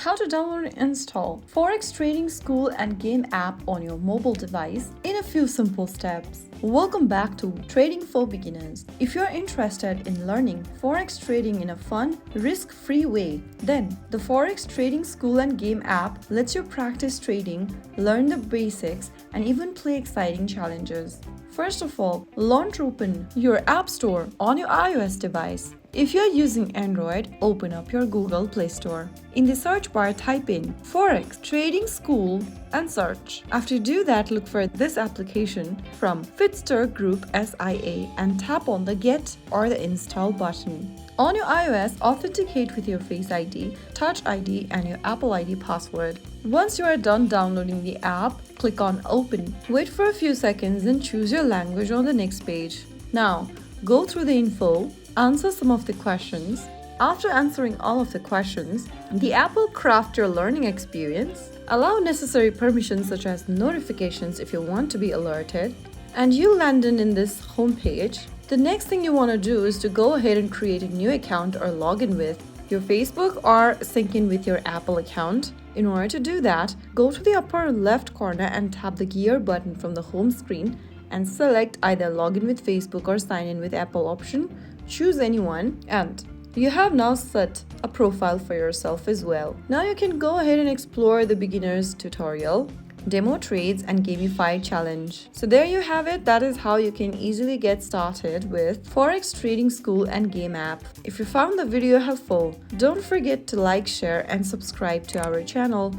how to download and install Forex trading school and game app on your mobile device in a few simple steps. Welcome back to Trading for Beginners. If you're interested in learning Forex trading in a fun, risk-free way, then the Forex Trading School and Game app lets you practice trading, learn the basics, and even play exciting challenges. First of all, launch open your App Store on your iOS device. If you're using Android, open up your Google Play Store. In the search bar, type in Forex Trading School and search. After you do that, look for this application from Fitster Group SIA and tap on the Get or the Install button. On your iOS, authenticate with your Face ID, Touch ID, and your Apple ID password. Once you are done downloading the app, click on Open. Wait for a few seconds and choose your language on the next page. Now, go through the info, answer some of the questions. After answering all of the questions, the app will craft your learning experience, allow necessary permissions such as notifications if you want to be alerted, and you land in this homepage. The next thing you want to do is to go ahead and create a new account or log in with your Facebook or sync in with your Apple account. In order to do that, go to the upper left corner and tap the gear button from the home screen and select either login with Facebook or sign in with Apple option. Choose anyone and you have now set a profile for yourself as well. Now you can go ahead and explore the beginner's tutorial, demo trades, and gamified challenge. So there you have it. That is how you can easily get started with Forex Trading School and Game app. If you found the video helpful, don't forget to like, share, and subscribe to our channel.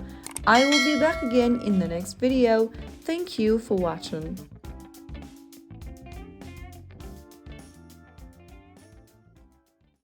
I will be back again in the next video. Thank you for watching.